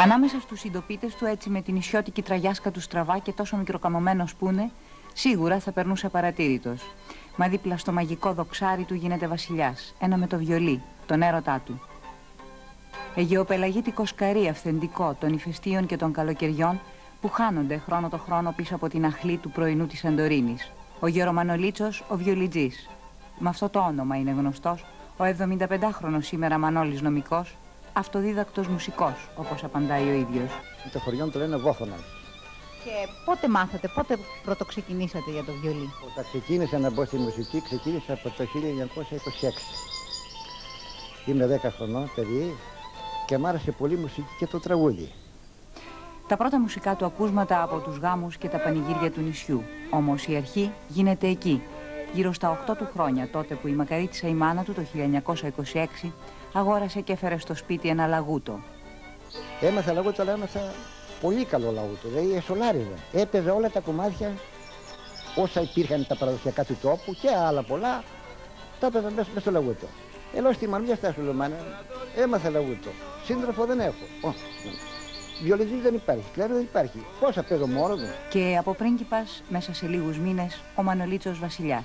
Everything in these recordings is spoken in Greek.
Ανάμεσα στους συντοπίτες του, έτσι με την ισιώτικη τραγιάσκα του στραβά και τόσο μικροκαμωμένος που είναι, σίγουρα θα περνούσε παρατήρητος. Μα δίπλα στο μαγικό δοξάρι του γίνεται βασιλιάς, ένα με το βιολί, τον έρωτά του. Αιγαιοπελαγίτικο σκαρί αυθεντικό των ηφαιστείων και των καλοκαιριών που χάνονται χρόνο το χρόνο πίσω από την αχλή του πρωινού της Σαντορίνης. Ο Γερομανολίτσος, ο βιολιτζής. Με αυτό το όνομα είναι γνωστός ο 75χρονος σήμερα Μανώλης νομικός, αυτοδίδακτος μουσικός, όπως απαντάει ο ίδιος. Το χωριό του λένε Βόθωνας. Και πότε μάθατε, πότε πρωτοξεκινήσατε για το βιολί? Όταν ξεκίνησα να μπω στη μουσική, ξεκίνησα από το 1926. Είμαι 10 χρονών παιδί και μ' άρεσε πολύ η μουσική και το τραγούδι. Τα πρώτα μουσικά του ακούσματα από τους γάμους και τα πανηγύρια του νησιού. Όμως η αρχή γίνεται εκεί, γύρω στα 8 του χρόνια, τότε που η μακαρίτισσα η μάνα του το 1926 αγόρασε και έφερε στο σπίτι ένα λαγούτο. Έμαθα λαγούτο, αλλά έμαθα πολύ καλό λαγούτο, δηλαδή εσολάριζα. Έπαιζα όλα τα κομμάτια, όσα υπήρχαν τα παραδοσιακά του τόπου και άλλα πολλά, τα έπαιζα μέσα στο λαγούτο. Ενώ στη Μαρμιά στα Σουλουμάνα έμαθα λαγούτο. Σύντροφο δεν έχω. Βιολιτζής δεν υπάρχει, κλαίρος δεν υπάρχει. Πόσα παίζω μόνος μου. Και από πρίγκιπας, μέσα σε λίγους μήνες, ο Μανολίτσος βασιλιάς.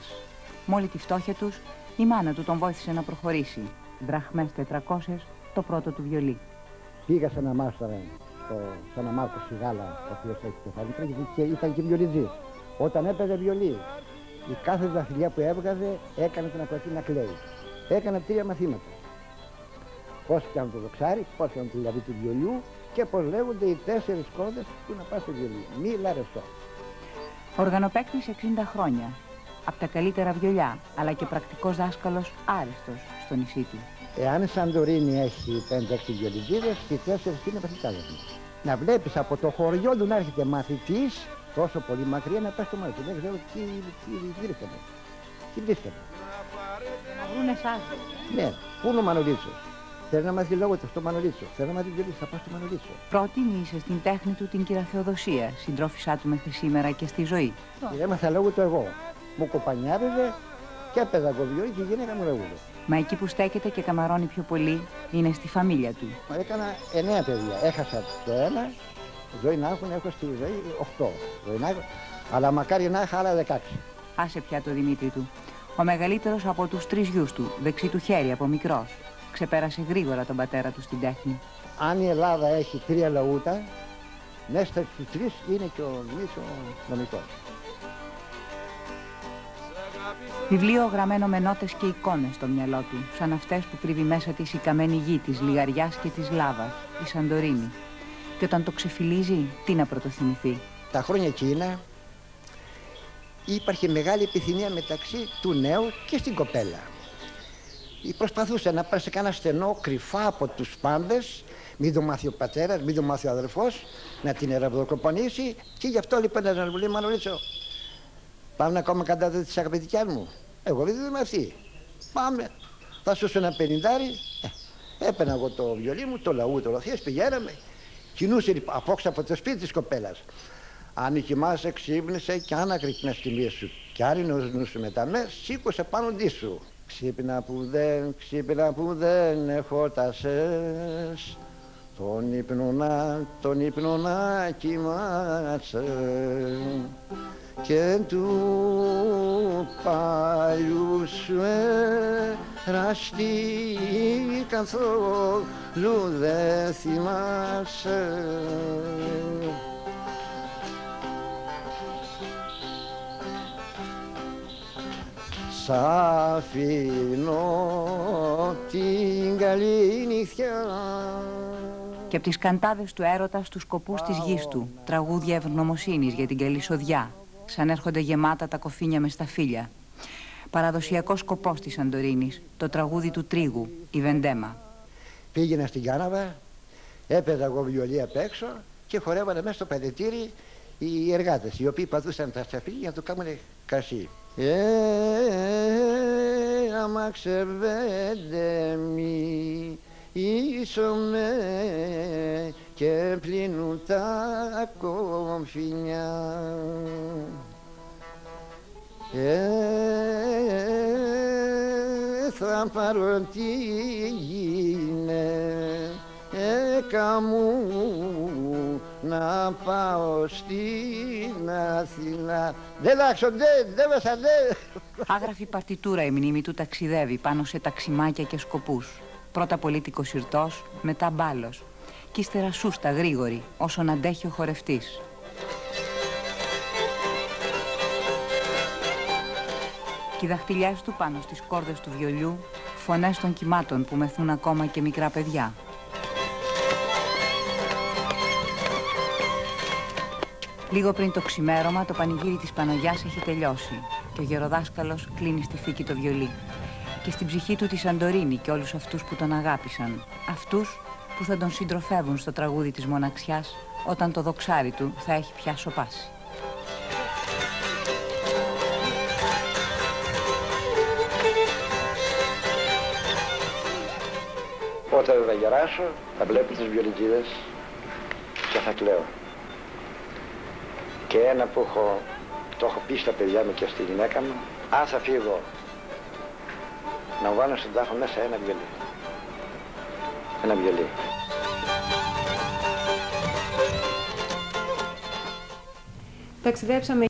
Με όλη τη φτώχεια τους, η μάνα του τον βοήθησε να προχωρήσει. Δραχμές 400, το πρώτο του βιολί. Πήγα σε ένα μάστορα, σε ένα Μάρκο Σιγάλα, ο οποίος έχει κεφάλι και ήταν και βιολιτζής. Όταν έπαιζε βιολί, η κάθε δαχτυλιά που έβγαζε έκανε την ακροατή να κλαίει. Έκανα 3 μαθήματα. Πώς πιάνουν το δοξάρι, πώς πιάνουν τη λαβή του βιολιού και πώς λέγονται οι 4 κόρδες που να πας στο βιολί. Μη λαρεστό. Οργανοπαίκτης 60 χρόνια. Από τα καλύτερα βιολιά, αλλά και πρακτικός δάσκαλος άρεστος στο νησί του. Εάν η Σαντορίνη έχει 5-6 βιολιτζίδες, οι 4 είναι βασιλικάδες μας. Να βλέπεις από το χωριό του να έρχεται μαθητής τόσο πολύ μακριά να πας στο μάτι του. Δεν ξέρω τι βρίσκεται. Τι βρίσκεται. Να βρουν εσάς. Ναι, πού είναι ο Μανολίτσος. Θέλει να μάθει λόγο του στο Μανολίτσο. Θέλει να μάθει βιολί, θα πάω στο Μανολίτσο. Πρότεινε στην τέχνη του την κυρία Θεοδοσία, συντρόφισά του μέχρι σήμερα και στη ζωή. Έμαθα λόγο του εγώ. Μου κοπανιάριζε και έπαιζα εγώ βιολί και η γυναίκα μου λέγουδε. Μα εκεί που στέκεται και καμαρώνει πιο πολύ είναι στη φαμίλια του. Έκανα 9 παιδιά. Έχασα το ένα, ζωή να έχουν, έχω στη ζωή 8. Ζωή να έχω, αλλά μακάρι να είχα άλλα 16. Άσε πια το Δημήτρη του. Ο μεγαλύτερος από τους 3 γιους του, δεξί του χέρι από μικρός. Ξεπέρασε γρήγορα τον πατέρα του στην τέχνη. Αν η Ελλάδα έχει 3 λαούτα, μέσα στους 3 είναι και ο Δημήτρης ο νομικός. Βιβλίο γραμμένο με νότες και εικόνες στο μυαλό του, σαν αυτές που κρύβει μέσα της η καμένη γη της Λιγαριάς και της Λάβας, η Σαντορίνη. Και όταν το ξεφυλίζει, τι να πρωτοθυμηθεί. Τα χρόνια εκείνα υπάρχει μεγάλη επιθυμία μεταξύ του νέου και στην κοπέλα. Προσπαθούσε να πάει σε κανένα στενό κρυφά από τους πάντες, μην το μάθει ο πατέρας, μην το μάθει ο αδερφός, να την ερευνοκοπανίσει και γι' αυτό λοιπόν να μου λέει Μανολίτσο, πάμε ακόμα κατά της αγαπητικιάς μου. Εγώ δεν είμαι αυτή. Πάμε. Θα σου ένα 50. Έπαιρνα εγώ το βιολί μου, το λαού, το λαθίες, πηγαίναμε. Κινούσε απόξω από το σπίτι της κοπέλας. Αν κοιμάσαι, ξύπνησε κι αν ακρικνές τη μία σου. Κι αν είναι ο νους σου μετά με, σήκωσε πάνω δι σου. Ξύπνα που δεν εφώτασες, τον ύπνο να κοιμάσαι και του παλιού σου εραστή καθόλου δεν θυμάσαι. Σ' αφήνω την καλή νυχτιά. Και από τις καντάδες του έρωτα στους σκοπούς της γης του, τραγούδια ευγνωμοσύνης για την καλή σοδιά, σαν έρχονται γεμάτα τα κοφίνια με σταφύλια. Παραδοσιακός σκοπός της Σαντορίνης, το τραγούδι του τρίγου, η Βεντέμα. Πήγαινα στην Κάναβα, έπαιζα εγώ βιολί απ' έξω και χορεύανε μέσα στο παντετήρι οι εργάτες, οι οποίοι πατούσαν τα σταφύλια για να το κάνουν κρασί. Άμα ξεβέντε μη ίσομε και πλύνουν τα κομφινιά. Θα πάρω τι γίνε γυναίκα μου να πάω στην Αθήνα. Δεν άξω, δεν βασανέ. Άγραφη παρτιτούρα η μνήμη του ταξιδεύει πάνω σε ταξιμάκια και σκοπούς. Πρώτα πολίτικος ηρτός, μετά μπάλος. Κι ύστερα σούστα γρήγορη, όσον αντέχει ο χορευτής. Κι οι δαχτυλιές του πάνω στις κόρδες του βιολιού, φωνές των κυμάτων που μεθούν ακόμα και μικρά παιδιά. Λίγο πριν το ξημέρωμα, το πανηγύρι της Παναγιάς έχει τελειώσει και ο γεροδάσκαλος κλείνει στη θήκη το βιολί. Και στην ψυχή του τη Σαντορίνη και όλους αυτούς που τον αγάπησαν. Αυτούς που θα τον συντροφεύουν στο τραγούδι της μοναξιάς όταν το δοξάρι του θα έχει πια σωπάσει. Όταν θα γεράσω, θα βλέπω τις βιολιτίδες και θα κλαίω. Και ένα που το έχω πει στα παιδιά μου και στη γυναίκα μου, αν θα φύγω, να βάλω στον τάφο μέσα ένα βιολί. Ένα βιολί. Ταξιδέψαμε